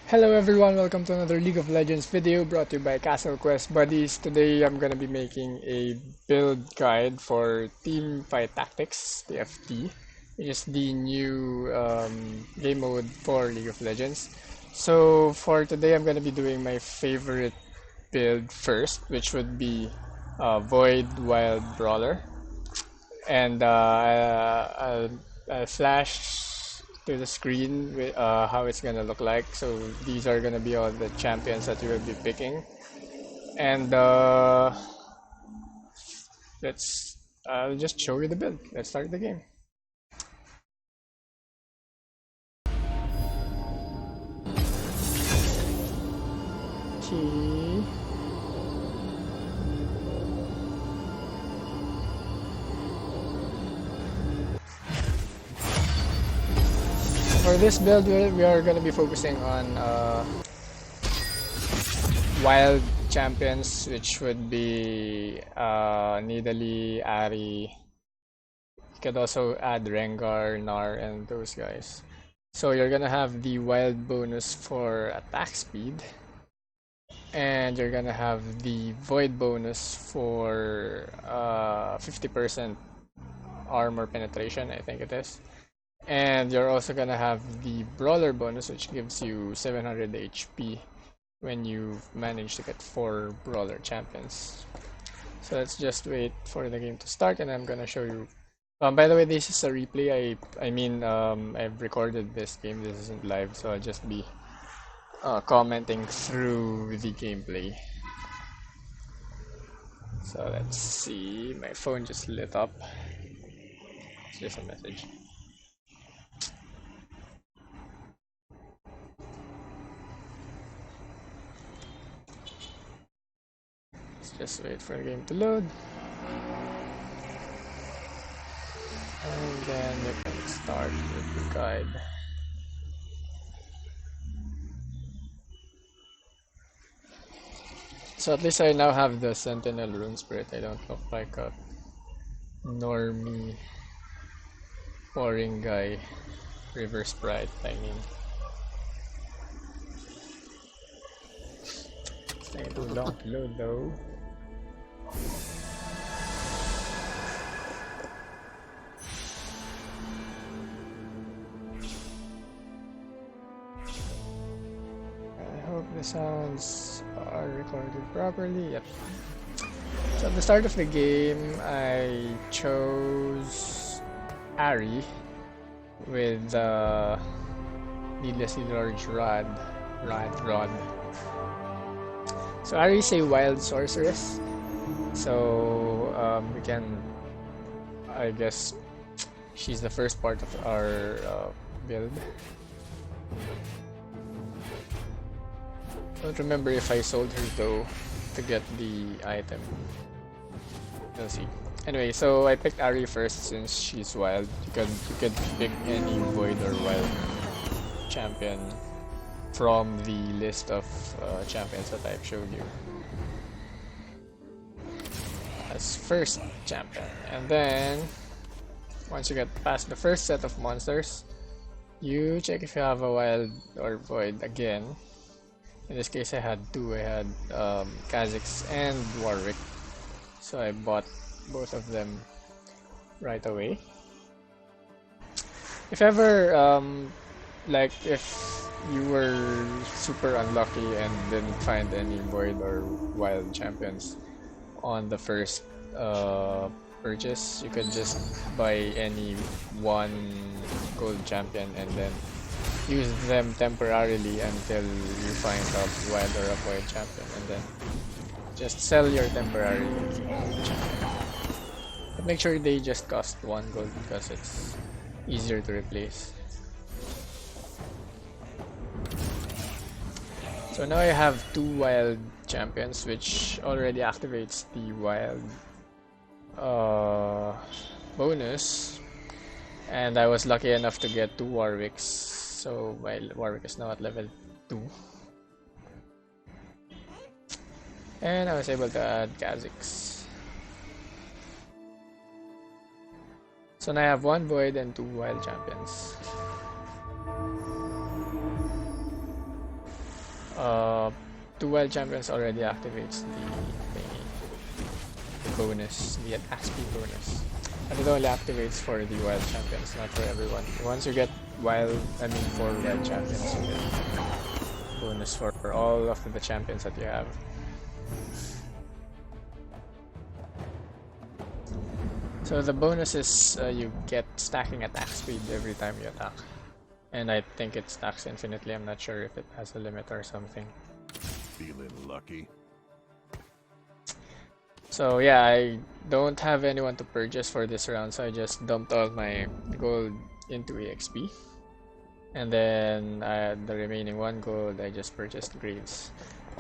Hello everyone, welcome to another League of Legends video brought to you by Castle Quest Buddies. Today I'm gonna be making a build guide for Team Fight Tactics, TFT, which is the new game mode for League of Legends. So for today I'm gonna be doing my favorite build first, which would be Void Wild Brawler. And I'll flash to the screen with how it's gonna look like. So these are gonna be all the champions that you will be picking, and let's I'll just show you the build. Let's start the game. Okay. For this build, we are going to be focusing on wild champions, which would be Nidalee, Ahri. You could also add Rengar, Gnar, and those guys. So you're gonna have the wild bonus for attack speed, and you're gonna have the void bonus for 50% armor penetration, I think it is. And you're also gonna have the brawler bonus, which gives you 700 HP when you manage to get 4 brawler champions. So let's just wait for the game to start, and I'm gonna show you. By the way, this is a replay. I've recorded this game. This isn't live, so I'll just be commenting through the gameplay. So let's see. My phone just lit up. It's just a message. Let's just wait for the game to load. And then you can start with the guide. So at least I now have the Sentinel Rune Spirit. I don't look like a normie, boring guy. River Sprite, I mean. It's taking too long to load though. I hope the sounds are recorded properly. Yep. So at the start of the game, I chose Ahri with the needlessly large rod. So Ahri is a wild sorceress. So we can, I guess, she's the first part of our build. Don't remember if I sold her though to get the item. We'll see. Anyway, so I picked Ahri first since she's wild. You could pick any void or wild champion from the list of champions that I've showed you as first champion. And then once you get past the first set of monsters, you check if you have a wild or void again. In this case I had two. I had Kha'Zix and Warwick, so I bought both of them right away. If ever like if you were super unlucky and didn't find any void or wild champions on the first purchase, you could just buy any one gold champion and then use them temporarily until you find a wild or a void champion, and then just sell your temporary champion. But make sure they just cost 1 gold because it's easier to replace. So now I have 2 wild champions, which already activates the wild bonus, and I was lucky enough to get 2 Warwicks, so my Warwick is now at level 2. And I was able to add Kha'Zix. So now I have 1 void and 2 wild champions. Uh, 2 wild champions already activates the thingy, the bonus, the attack speed bonus. And it only activates for the wild champions, not for everyone. Once you get 4 wild champions, you get bonus for all of the champions that you have. So the bonus is you get stacking attack speed every time you attack. And I think it stacks infinitely. I'm not sure if it has a limit or something. Feeling lucky? So yeah, I don't have anyone to purchase for this round, so I just dumped all my gold into EXP. And then the remaining 1 gold, I just purchased Graves.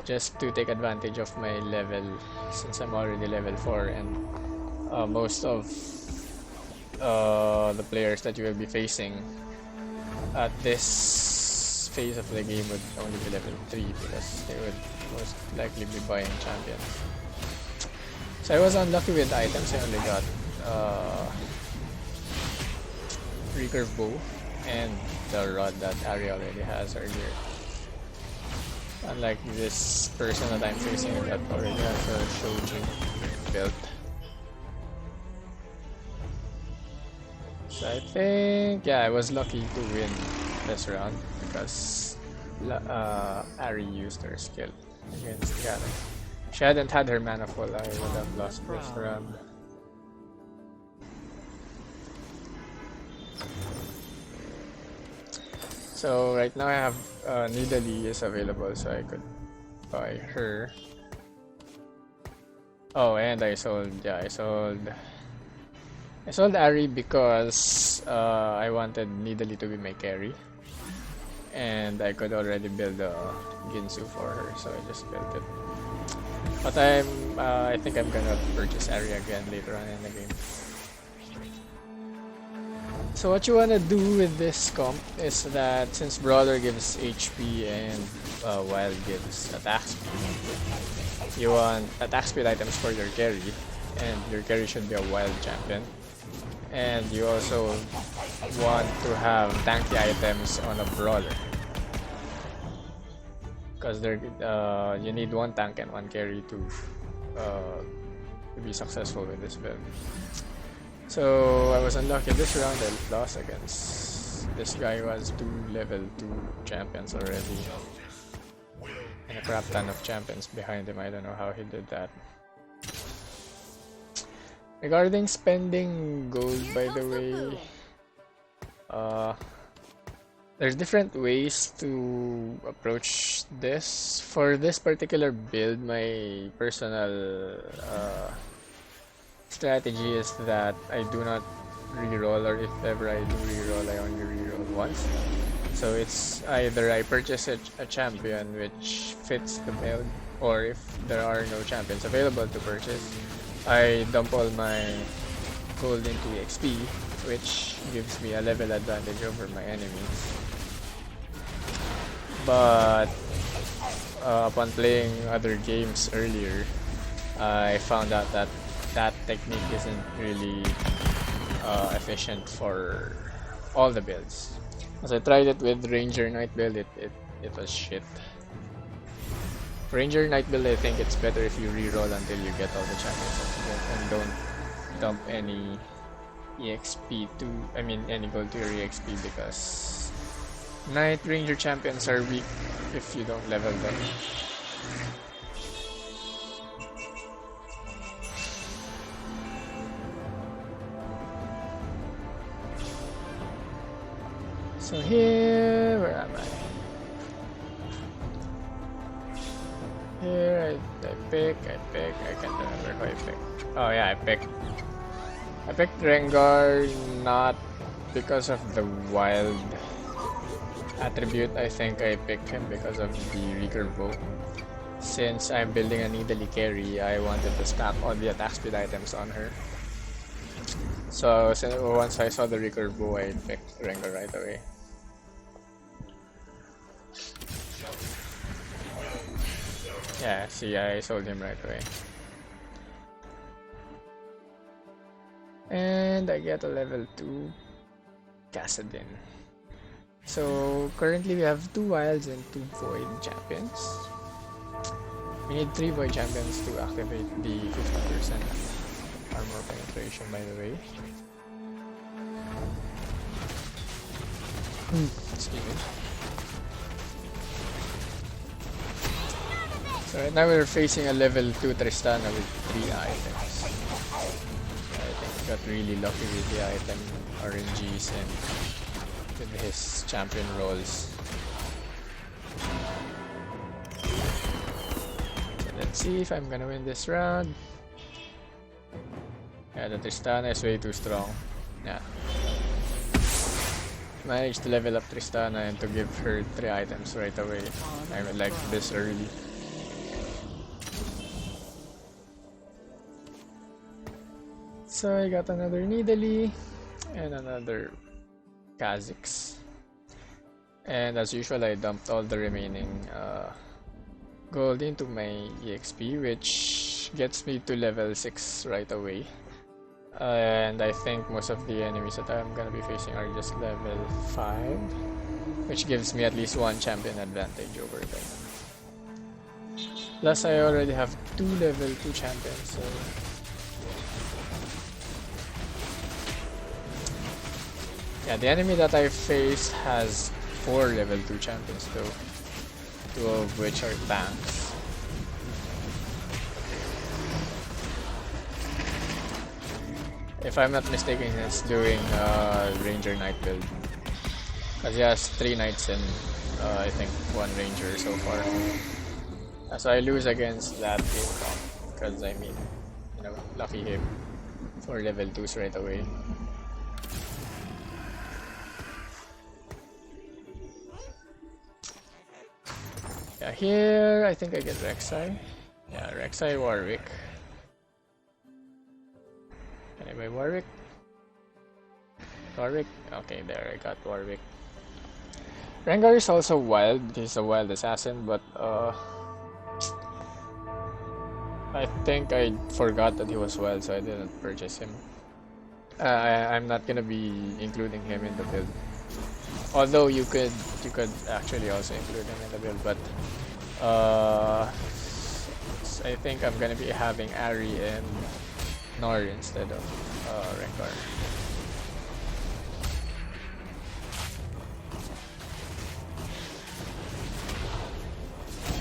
Just to take advantage of my level, since I'm already level 4 and most of the players that you will be facing at this phase of the game would only be level 3 because they would most likely be buying champions. So I was unlucky with items. I only got recurve bow and the rod that Ari already has earlier. Unlike this person that I'm facing that already has a sho'gath built. So I think, yeah, I was lucky to win this round because Ari used her skill against Garen. If she hadn't had her mana full, I would have lost this round. So right now I have Nidalee is available, so I could buy her. Oh, and I sold Ari because I wanted Nidalee to be my carry, and I could already build a Ginsu for her, so I just built it. But I think I'm gonna purchase Ari again later on in the game. So what you wanna do with this comp is that since Brawler gives HP and Wild gives attack speed, you want attack speed items for your carry, and your carry should be a Wild champion. And you also want to have tanky items on a Brawler, because you need 1 tank and 1 carry to be successful with this build. So I was unlucky this round. I lost against this guy who has 2 level 2 champions already and a crap ton of champions behind him. I don't know how he did that. Regarding spending gold, by the way, there's different ways to approach this. For this particular build, my personal strategy is that I do not reroll, or if ever I do reroll, I only reroll once. So it's either I purchase a champion which fits the build, or if there are no champions available to purchase, I dump all my gold into XP, which gives me a level advantage over my enemies. But upon playing other games earlier, I found out that that technique isn't really efficient for all the builds. As I tried it with Ranger Knight build, it was shit. Ranger Knight build, I think it's better if you reroll until you get all the champions and don't dump any any gold to your EXP, because Knight Ranger champions are weak if you don't level them. So here, where am I? Here, I pick, I can't remember who I picked. Oh yeah, I picked Rengar, not because of the wild attribute. I think I picked him because of the recurve bow. Since I'm building a Nidalee carry, I wanted to stack all the attack speed items on her. So once I saw the recurve bow, I picked Rengar right away. Yeah, see, I sold him right away. And I get a level 2 Kassadin. So currently we have 2 wilds and 2 void champions. We need 3 void champions to activate the 50% armor penetration, by the way. Excuse me. So right now we're facing a level 2 Tristana with 3 items. I think we got really lucky with the item RNGs and with his champion rolls. So let's see if I'm gonna win this round. Yeah, the Tristana is way too strong. Yeah. Managed to level up Tristana and to give her 3 items right away. I like this early. So I got another Nidalee and another Kha'Zix. And as usual, I dumped all the remaining gold into my EXP, which gets me to level 6 right away. And I think most of the enemies that I'm gonna be facing are just level 5, which gives me at least 1 champion advantage over them. Plus, I already have 2 level 2 champions, so yeah, the enemy that I face has 4 level 2 champions though, 2 of which are tanks. If I'm not mistaken, he's doing Ranger Knight build. Because he has 3 Knights and I think 1 Ranger so far. So I lose against that game comp. Because I mean, you know, lucky him for level 2s right away. Yeah, here I think I get rek'sai. Yeah, rek'sai Warwick. Can I buy Warwick? Warwick? Okay, there, I got Warwick. Rengar is also wild. He's a wild assassin, but I think I forgot that he was wild, so I didn't purchase him. I'm not gonna be including him in the build. Although you could actually also include him in the build, but I think I'm gonna be having Ahri and Nor instead of Rengar.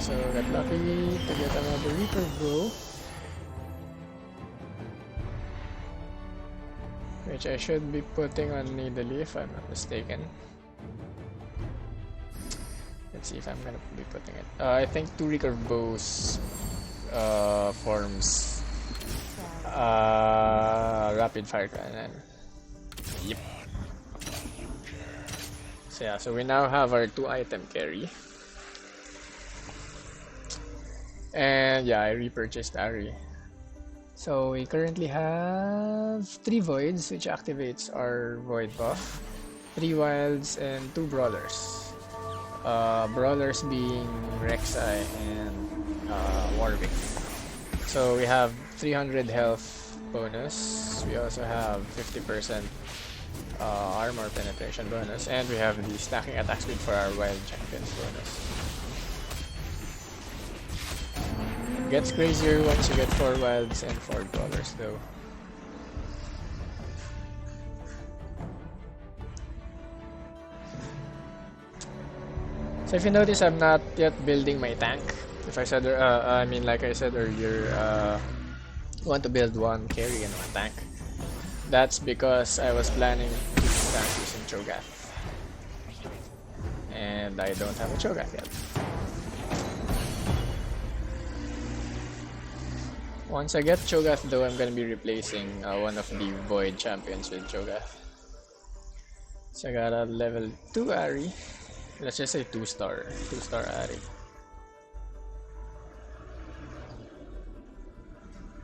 So got lucky to get another Reaper Bow, which I should be putting on Nidalee if I'm not mistaken. Let's see if I'm gonna be putting it. I think 2 recurve bows forms rapid fire cannon. Yep. So yeah, so we now have our 2 item carry. And yeah, I repurchased Ahri. So we currently have 3 voids, which activates our void buff, 3 wilds, and 2 brawlers. Brawlers being rek'sai and Warwick. So we have 300 health bonus. We also have 50% armor penetration bonus, and we have the stacking attack speed for our wild champions bonus. Gets crazier once you get 4 wilds and 4 brawlers though. So if you notice, I'm not yet building my tank. If I said, I mean, like I said earlier, want to build 1 carry and 1 tank. That's because I was planning to tank using cho'gath, and I don't have a cho'gath yet. Once I get cho'gath though, I'm gonna be replacing one of the void champions with cho'gath. So I got a level 2 Ahri. Let's just say 2-star Ahri.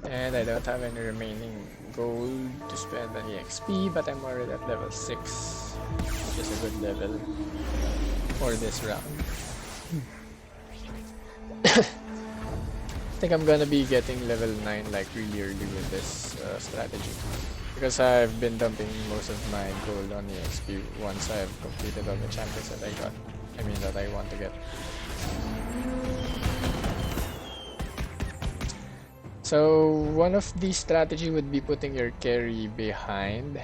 And I don't have any remaining gold to spend on EXP, but I'm already at level 6, which is a good level for this round. I think I'm gonna be getting level 9 like really early with this strategy, Because I've been dumping most of my gold on EXP once I've completed all the champions that I got. I mean that I want to get. So one of the strategy would be putting your carry behind.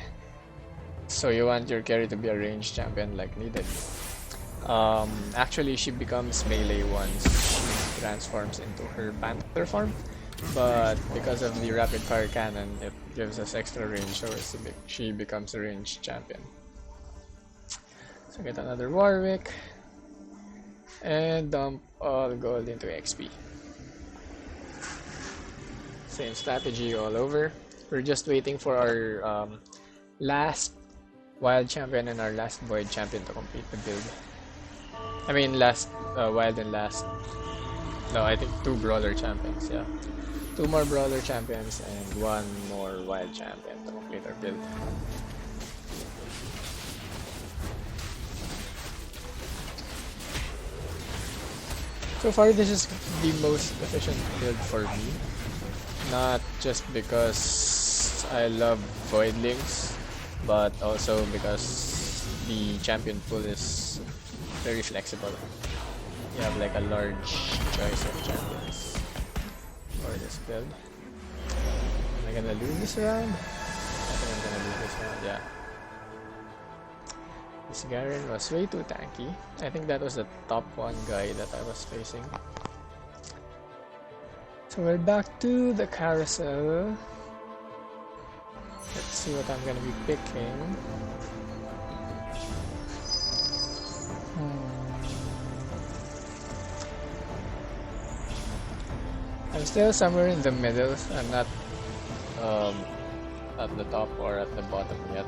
So you want your carry to be a ranged champion like needed. Actually she becomes melee once she transforms into her panther form. But because of the rapid fire cannon, it gives us extra range, so she becomes a ranged champion. So get another Warwick and dump all gold into XP. Same strategy all over. We're just waiting for our last wild champion and our last void champion to complete the build. I mean last wild and last. No, I think 2 brawler champions, yeah. 2 more brawler champions and 1 more wild champion to complete our build. So far this is the most efficient build for me. Not just because I love voidlings, but also because the champion pool is very flexible. You have like a large choice of champions for this build. Am I gonna lose this round? I think I'm gonna lose this round, yeah. This Garen was way too tanky. I think that was the top 1 guy that I was facing. So we're back to the carousel. Let's see what I'm gonna be picking. I'm still somewhere in the middle. I'm not at the top or at the bottom yet,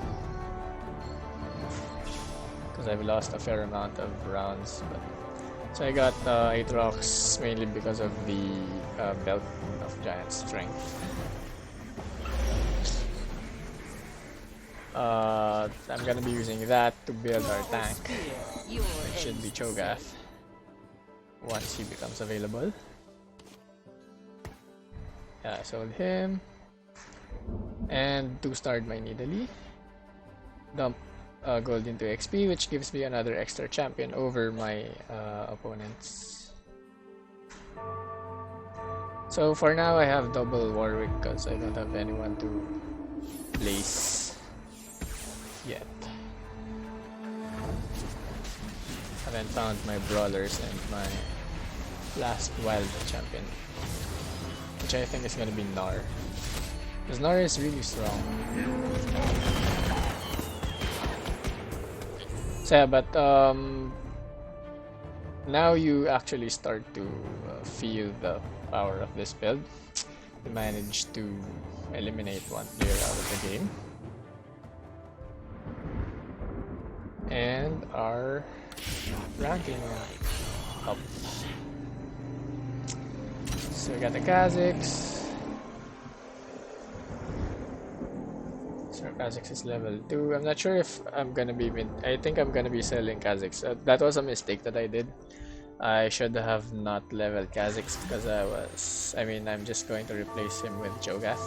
because I've lost a fair amount of rounds. But so I got 8 rocks mainly because of the belt of giant strength. I'm gonna be using that to build our tank, which should be cho'gath once he becomes available. Yeah, I sold him and 2-starred my Nidalee. Dump gold into XP, which gives me another extra champion over my opponents. So for now I have double Warwick because I don't have anyone to place yet. Haven't found my brawlers and my last wild champion, which I think is gonna be Gnar. Because Gnar is really strong. So yeah, but now you actually start to feel the power of this build. We managed to eliminate 1 player out of the game. And our ranking up. So we got the Kha'Zix. So Kha'Zix is level 2. I'm not sure if I'm gonna be I think I'm gonna be selling Kha'Zix. That was a mistake that I did. I should have not leveled Kha'Zix because I'm just going to replace him with cho'gath.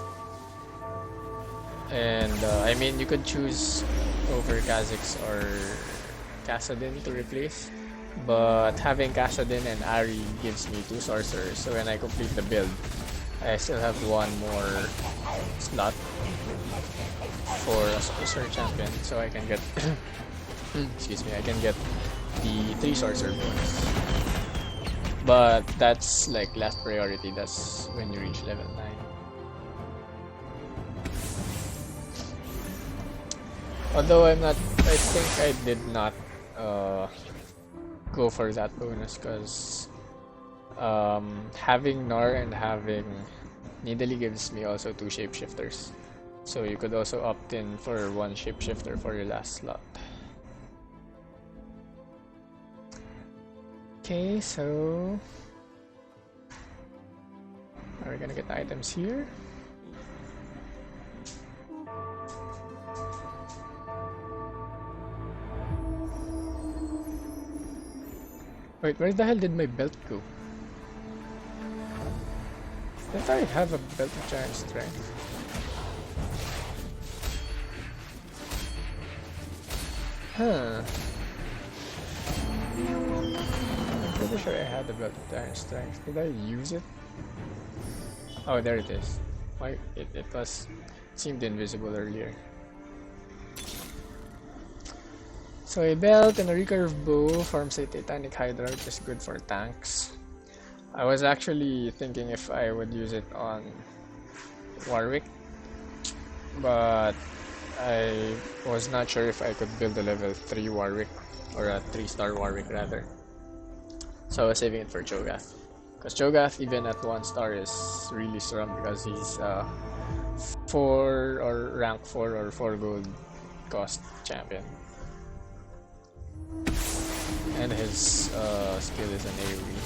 And I mean, you could choose over Kha'Zix or Kassadin to replace. But having Kassadin and Ahri gives me 2 sorcerers, so when I complete the build, I still have 1 more slot for a sorcerer champion, so I can get excuse me, I can get the 3 sorcerer bonus. But that's like last priority, that's when you reach level 9. Although I think I did not go for that bonus because having Gnar and having Nidalee gives me also 2 shapeshifters. So you could also opt in for 1 shapeshifter for your last slot. Okay, so are we gonna get items here? Wait, where the hell did my belt go? Didn't I have a belt of giant strength? Huh. I'm pretty sure I had the belt of Iron Strength. Did I use it? Oh, there it is. Why it seemed invisible earlier. So a belt and a recurve bow forms a Titanic Hydra, which is good for tanks. I was actually thinking if I would use it on Warwick, but I was not sure if I could build a level 3 Warwick, or a 3-star Warwick rather. So I was saving it for cho'gath. Because cho'gath, even at 1 star, is really strong because he's 4 or rank 4 or 4 gold cost champion. And his skill is an AoE.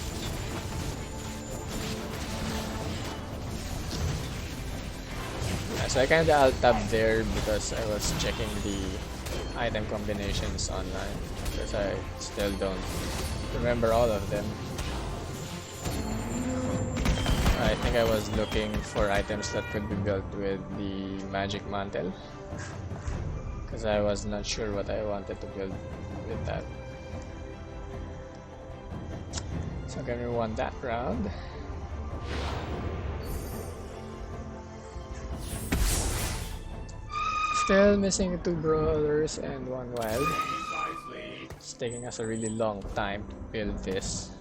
Yeah, so I kinda alt-tabbed there because I was checking the item combinations online because I still don't remember all of them. I think I was looking for items that could be built with the magic mantle because I was not sure what I wanted to build with that. So I'm gonna won that round. Still missing 2 brawlers and 1 wild. It's taking us a really long time to build this.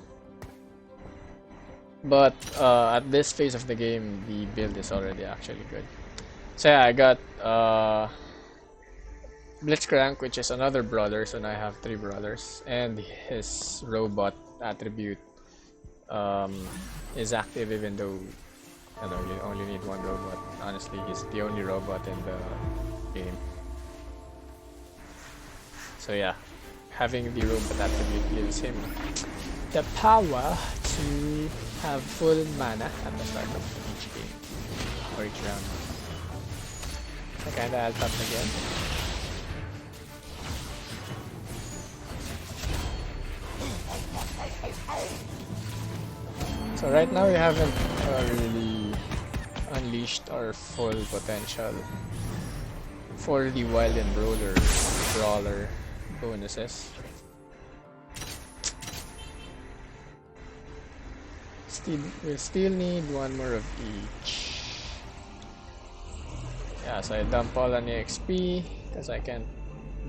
But at this phase of the game, the build is already actually good. So yeah, I got Blitzcrank, which is another brawler, so now I have 3 brawlers, and his robot attribute is active even though you only need 1 robot. Honestly, he's the only robot in the game. So yeah, having the robot attribute gives him the power to have full mana at the start of each game or each round. I kinda alt-tabbed again. So right now we haven't really unleashed our full potential for the Wild and Brawler bonuses. We still need 1 more of each. Yeah, so I dump all on EXP because I can't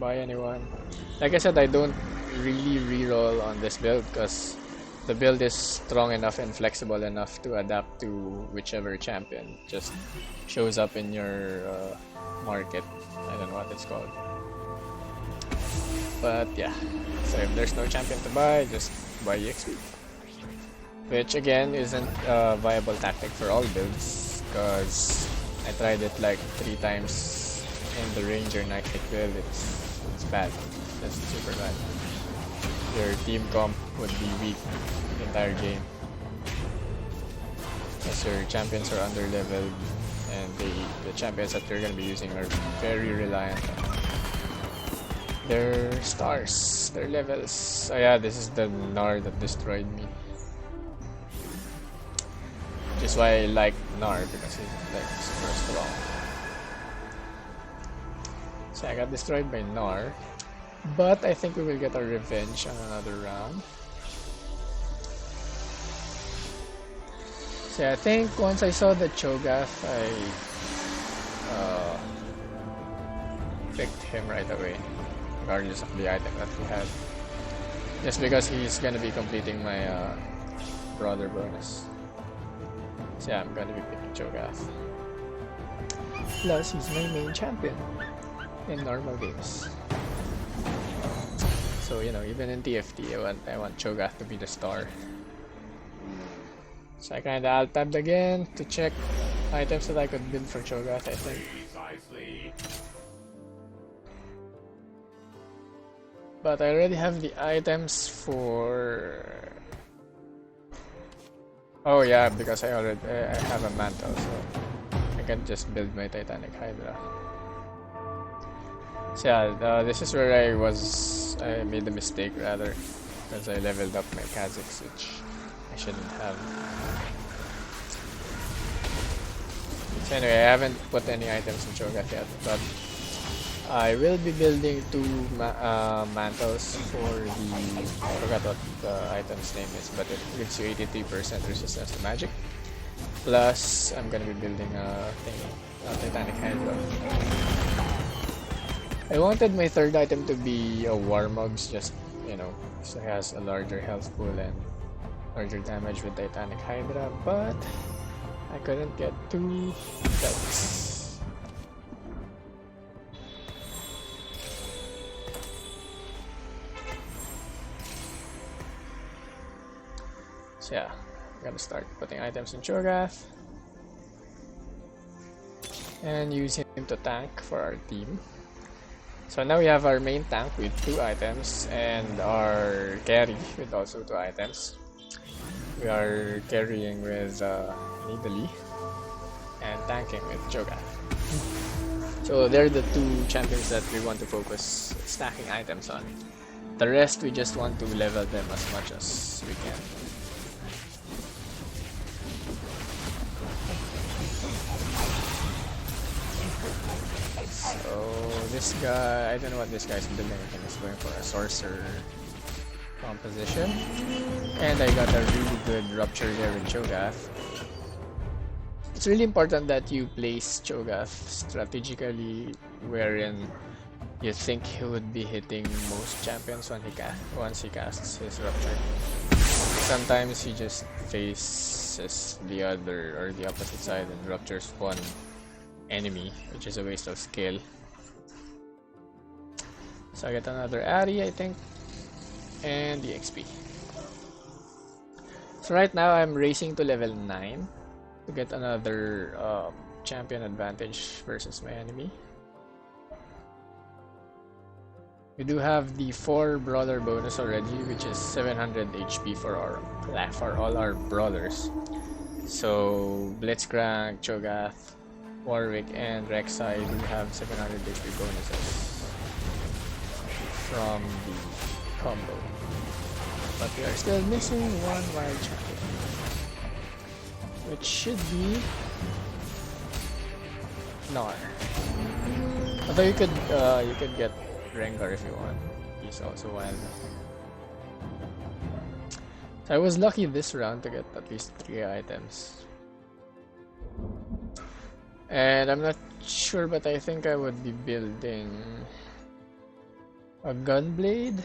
buy anyone. Like I said, I don't really reroll on this build because the build is strong enough and flexible enough to adapt to whichever champion just shows up in your market. I don't know what it's called. But yeah, so if there's no champion to buy, just buy EXP. Which again isn't a viable tactic for all builds because I tried it like 3 times in the Ranger Nightlight build. It's bad. It's super bad. Your team comp would be weak the entire game because your champions are under leveled and the champions that you're going to be using are very reliant on their stars, their levels. So yeah, this is the Gnar that destroyed me. Which is why I like Gnar because he's like super strong. So I got destroyed by Gnar, but I think we will get our revenge on another round. So I think once I saw the cho'gath, I picked him right away, regardless of the item that he had. Just because he's gonna be completing my brother bonus. So yeah, I'm gonna be picking cho'gath. Plus, he's my main champion in normal games. So even in TFT, I want cho'gath to be the star. So I kinda alt-tabbed again to check items that I could build for cho'gath, I think. But I already have the items for... Oh yeah, because I have a mantle, so I can just build my Titanic Hydra. So yeah, this is where I made the mistake rather, because I leveled up my Kha'Zix, which I shouldn't have. So anyway, I haven't put any items in cho'gath yet, but I will be building two mantles for the, I forgot what the item's name is, but it gives you 83% resistance to magic. Plus, I'm gonna be building a Titanic Hydra. I wanted my third item to be a Warmugs, just, you know, so it has a larger health pool and larger damage with Titanic Hydra, but I couldn't get two belts. So yeah, I'm gonna start putting items in cho'gath and use him to tank for our team. So now we have our main tank with 2 items and our carry with also 2 items. We are carrying with Nidalee and tanking with cho'gath. So they're the 2 champions that we want to focus stacking items on. The rest we just want to level them as much as we can. So this guy, I don't know what this guy's building. I think he's going for a sorcerer composition. And I got a really good rupture there with cho'gath. It's really important that you place cho'gath strategically wherein you think he would be hitting most champions once he casts his rupture. Sometimes he just faces the other or the opposite side and ruptures one enemy, which is a waste of skill. So I get another Ari, I think, and the XP. So right now I'm racing to level 9 to get another champion advantage versus my enemy. We do have the 4 Brawler bonus already, which is 700 HP for all our brawlers. So Blitzcrank, cho'gath, Warwick, and rek'sai do have 700 HP bonuses from the combo. But we are still missing one wild champion, which should be Gnar. Although you could get Rengar if you want. He's also wild. So I was lucky this round to get at least 3 items. And I'm not sure, but I think I would be building a Gunblade.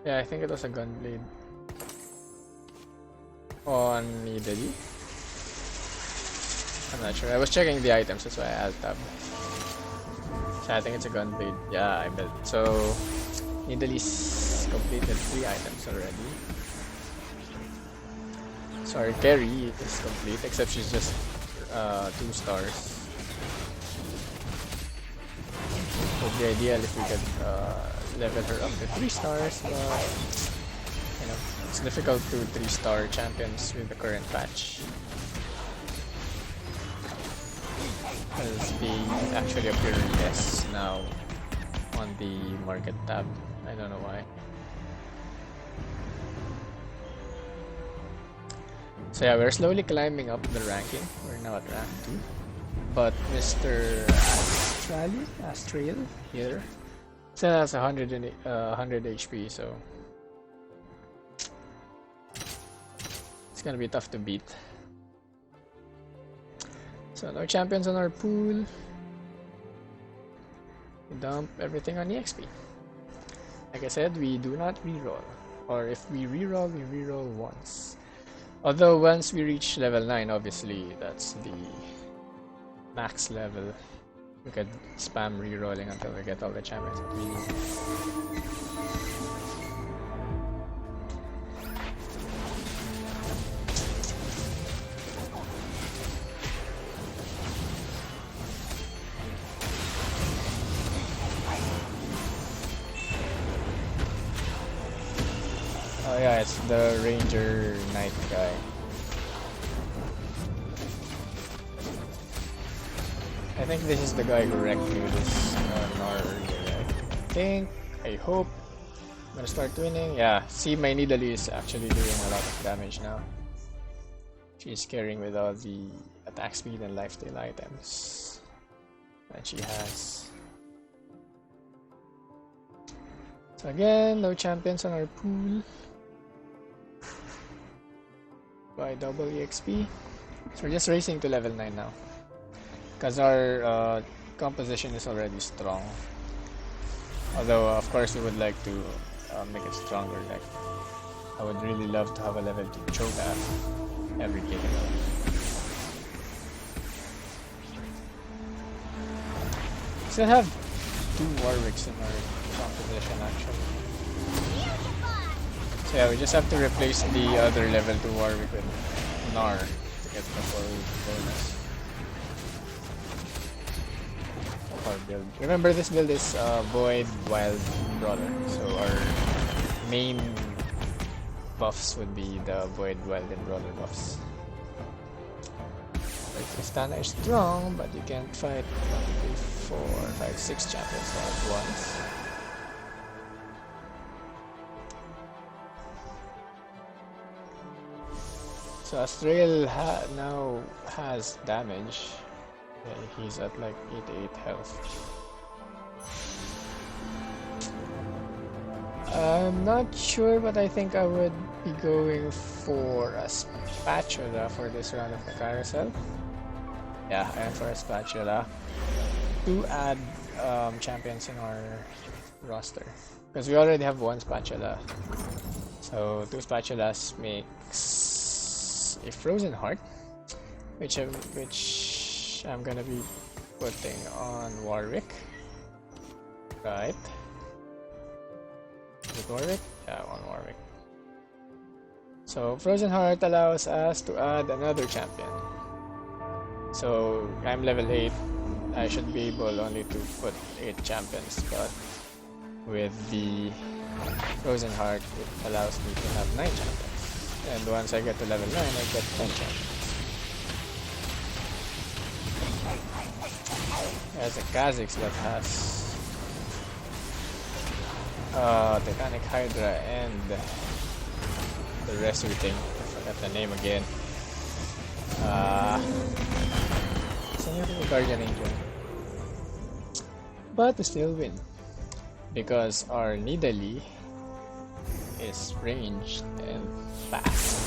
Yeah, I think it was a Gunblade on Nidalee. I'm not sure. I was checking the items, that's why I alt-tabbed. So I think it's a Gunblade. Yeah, I built. So Nidalee's completed 3 items already. So our carry is complete, except she's just 2 stars. It would be ideal if we could level her up to 3 stars, but you know, it's difficult to 3-star champions with the current patch. Because they actually appear less now on the market tab. I don't know why. So yeah, we're slowly climbing up the ranking. We're now at rank 2. But Mr. Astral here still has 100 HP, so it's gonna be tough to beat. So no champions on our pool. We dump everything on EXP. Like I said, we do not reroll. Or if we reroll, we reroll once. Although once we reach level 9, obviously that's the max level. We could spam rerolling until we get all the champions that we need. Oh yeah, it's the Ranger Knight guy. I think this is the guy who wrecked me with this Gnar earlier. I hope I'm gonna start winning. Yeah, see, my Nidalee is actually doing a lot of damage now. She's carrying with all the attack speed and lifesteal items that she has. So again, no champions on our pool. By double EXP. So we're just racing to level 9 now. Because our composition is already strong. Although, of course, we would like to make it stronger. Like, I would really love to have a level 2 cho'gath every game. We still have 2 Warwicks in our composition, actually. So yeah, we just have to replace the other level 2 Warwick with Gnar to get the full bonus of our build. Remember, this build is Void, Wild, Brawler. So our main buffs would be the Void, Wild, and Brawler buffs. Tristana is strong, but you can't fight 1, 2, 3, 4, 5, 6 champions all at once. So Astrael now has damage. Yeah, he's at like 88 health. I'm not sure, but I think I would be going for a spatula for this round of the carousel. Yeah, I am for a spatula to add champions in our roster, because we already have 1 spatula. So 2 spatulas makes a frozen heart, which I'm gonna be putting on Warwick. Right. Is it Warwick? Yeah, on Warwick. So Frozen Heart allows us to add another champion. So I'm level 8. I should be able only to put 8 champions, but with the Frozen Heart it allows me to have 9 champions. And once I get to level 9, I get 10 champions. There's a Kha'Zix that has Titanic Hydra and the rest of the thing. I forgot the name again. It's a Guardian Angel. But we still win, because our Nidalee is ranged and fast.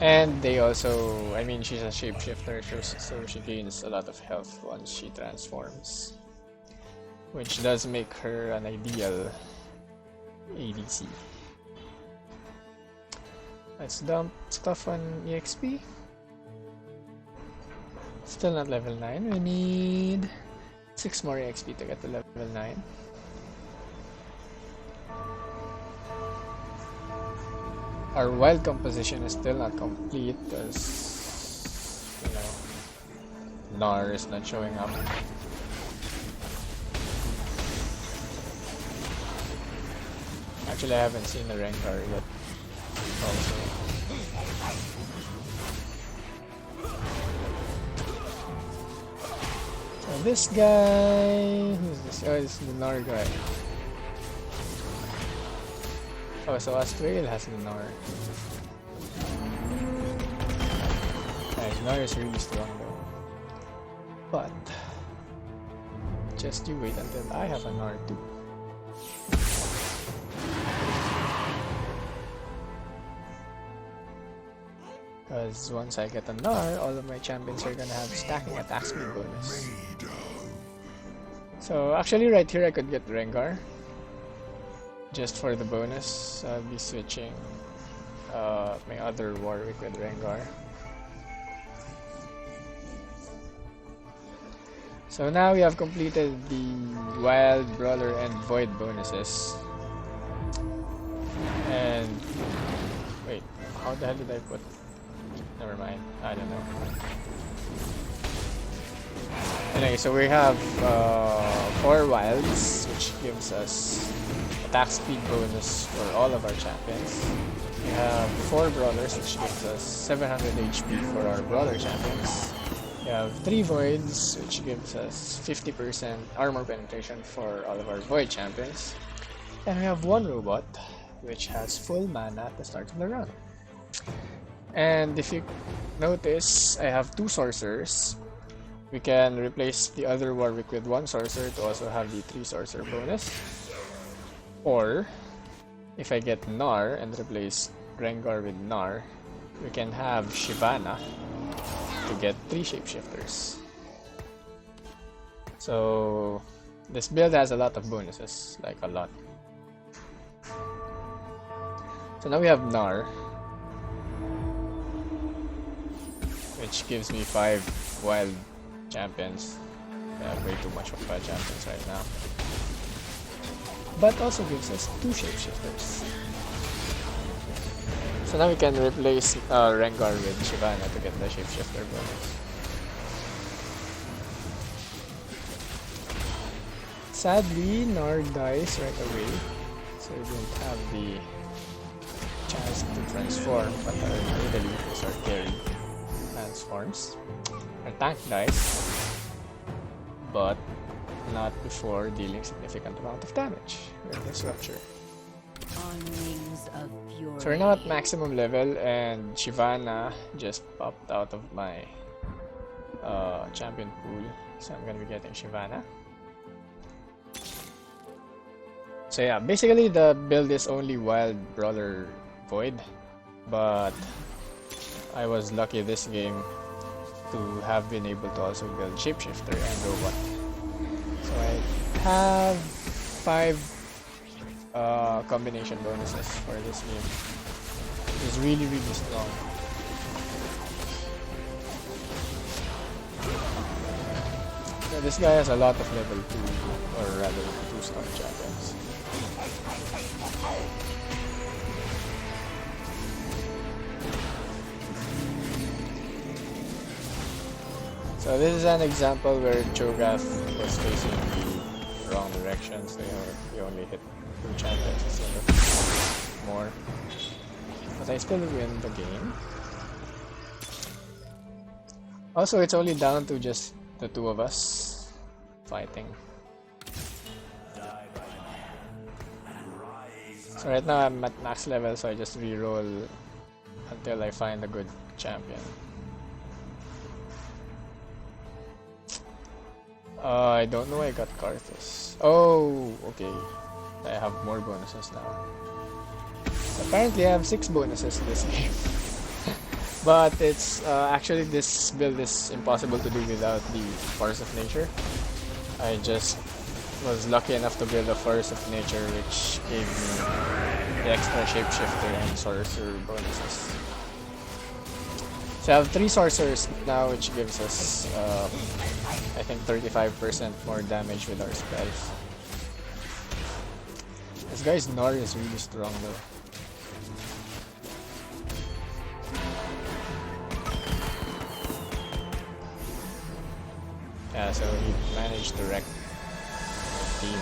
And they also, I mean, she's a shapeshifter, so she gains a lot of health once she transforms, which does make her an ideal ADC. Let's dump stuff on EXP. Still not level 9. We need 6 more EXP to get to level 9. Our wild composition is still not complete because, you know, Gnar is not showing up. Actually, I haven't seen the Rengar yet. Also. So this guy, who's this? Oh, it's the Gnar guy. Oh, so Astrael has the Gnar. Nice, Gnar is really strong though. But just you wait until I have a Gnar too. Because once I get a Gnar, all of my champions are gonna have stacking attack speed bonus. So actually right here I could get Rengar. Just for the bonus, I'll be switching my other Warwick with Rengar. So now we have completed the Wild, Brawler, and Void bonuses. And wait, how the hell did I put? Never mind, I don't know. Anyway, so we have 4 Wilds, which gives us attack speed bonus for all of our champions. We have 4 Brawlers, which gives us 700 HP for our Brawler champions. We have 3 Voids, which gives us 50% armor penetration for all of our Void champions. And we have 1 Robot, which has full mana at the start of the round. And if you notice I have 2 sorcerers. We can replace the other Warwick with 1 sorcerer to also have the 3 sorcerer bonus. Or, if I get Nar and replace Rengar with Nar, we can have Shyvana to get 3 shapeshifters. So, this build has a lot of bonuses, like a lot. So now we have Nar, which gives me 5 wild champions. I have way too much of wild champions right now. But also gives us 2 shapeshifters. So now we can replace Rengar with Shyvana to get the shapeshifter bonus. Sadly, Nar dies right away, so we don't have the chance to transform, but our Nidalee is our carry transforms. Our tank dies, but not before dealing significant amount of damage with this rupture. So we're now at maximum level, and Shyvana just popped out of my champion pool, so I'm gonna be getting Shyvana. So yeah, basically the build is only Wild, Brawler, Void, but I was lucky this game to have been able to also build Shapeshifter and Robot. So I have 5 combination bonuses for this game. It's really strong. So this guy has a lot of level 2, or rather 2-star champions. So this is an example where cho'gath was facing the wrong direction, so you only hit 2 champions instead of more. But I still win the game. Also, it's only down to just the 2 of us fighting. So right now I'm at max level, so I just reroll until I find a good champion. I don't know why I got Karthus. Oh, okay. I have more bonuses now. So apparently I have 6 bonuses in this game. But it's actually this build is impossible to do without the Force of Nature. I just was lucky enough to build a Force of Nature, which gave me the extra Shapeshifter and Sorcerer bonuses. So I have 3 Sorcerers now, which gives us I think 35% more damage with our spells. This guy's Nar is really strong though. Yeah, so he managed to wreck the team.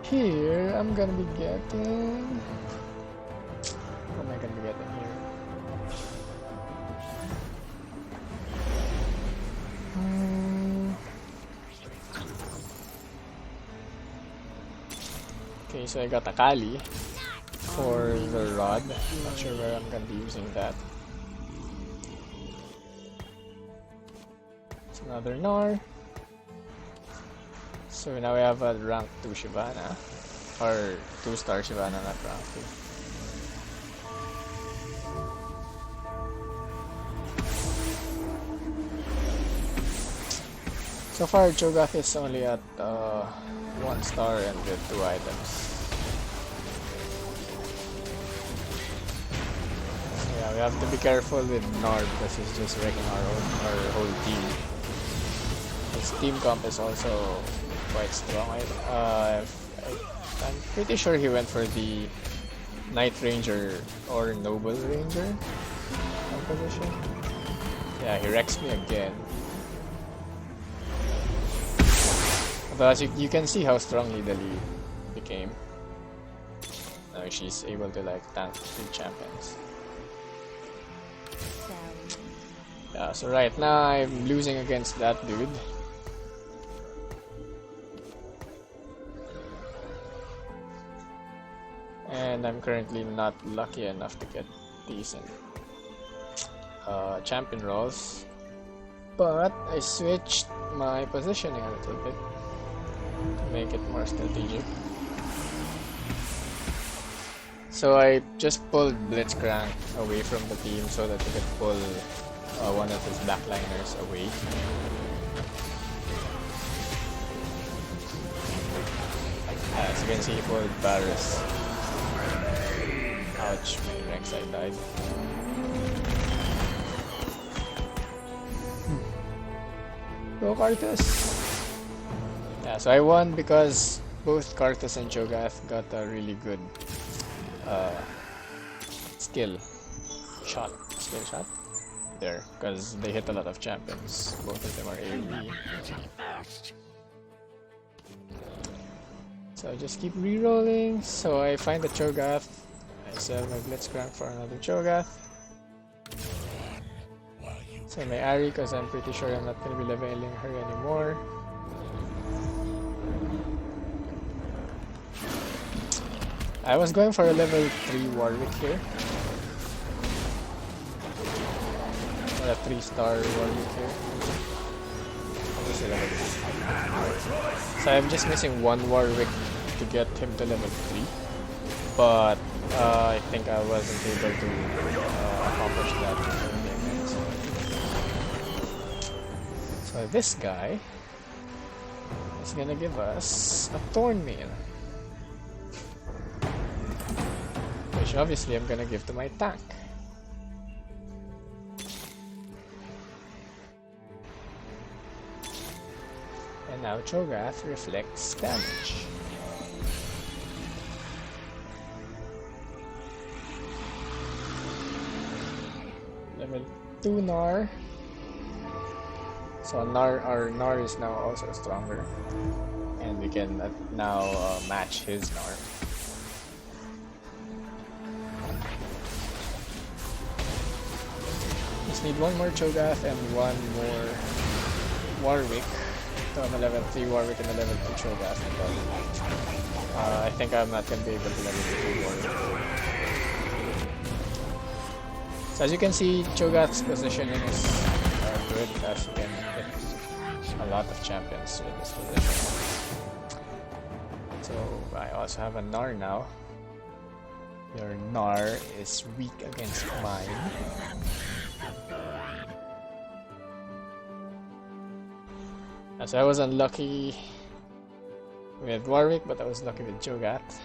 Here, I'm gonna be getting... What am I gonna be getting here? Okay, so I got Akali for the rod. Not sure where I'm gonna be using that. It's another Nar. So now we have a rank 2 Shyvana, or 2-star Shyvana, not rank 2. So far, cho'gath is only at 1 star and with 2 items. So yeah, we have to be careful with Nar because he's just wrecking our whole team. His team comp is also quite strong. I'm pretty sure he went for the Knight Ranger or Noble Ranger composition. Yeah, he wrecks me again. But as you can see how strong Nidalee became. Now she's able to like tank 2 champions. Yeah, so right now I'm losing against that dude. and I'm currently not lucky enough to get decent champion rolls, but I switched my positioning a little bit to make it more strategic. So I just pulled Blitzcrank away from the team so that he could pull one of his backliners away. As you can see, he pulled Varus. Ouch, my rek'sai died. Go Karthus! Yeah, so I won because both Karthus and cho'gath got a really good skill shot there, because they hit a lot of champions. Both of them are AoE. So I just keep re-rolling. So I find the cho'gath. I sell my Blitzcrank for another cho'gath. So my Ari, because I'm pretty sure I'm not going to be leveling her anymore. I was going for a level 3 Warwick here. Or a 3-star Warwick here. Obviously level 3. So I'm just missing one Warwick to get him to level 3. But I think I wasn't able to accomplish that. So this guy is gonna give us a Thornmail, which obviously I'm gonna give to my tank. And now cho'gath reflects damage. Level 2 Gnar. So our Gnar is now also stronger, and we can now match his Gnar. Just need one more cho'gath and one more Warwick. So I'm a level 3 Warwick and a level 2 cho'gath, but I think I'm not going to be able to level 2 Warwick. So as you can see, cho'gath's positioning is good, as you can hit a lot of champions with this position. So I also have a Gnar now. Your Gnar is weak against mine. So I was unlucky with Warwick, but I was lucky with cho'gath.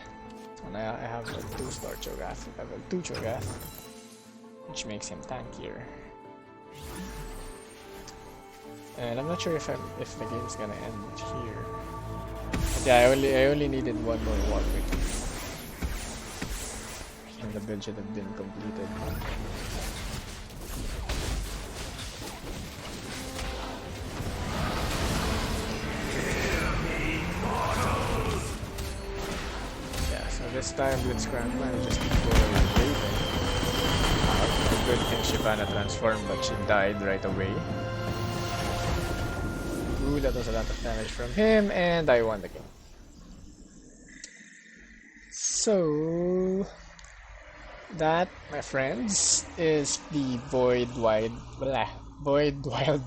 So now I have a 2-star cho'gath, level 2 cho'gath, which makes him tankier. And I'm not sure if the game's gonna end here. But yeah, I only needed one more Warwick, and the build should have been completed. This time Blitzcrank manages to pull Raven. Good thing she Shyvana transformed, but she died right away. Ooh, that was a lot of damage from him, and I won the game. So that, my friends, is the Void Wild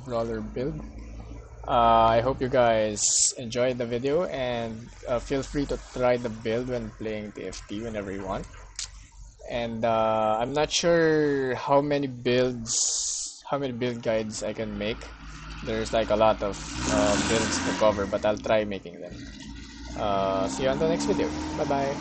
Brawler build. I hope you guys enjoyed the video, and feel free to try the build when playing TFT whenever you want. And I'm not sure how many build guides I can make. There's like a lot of builds to cover, but I'll try making them. See you on the next video. Bye bye.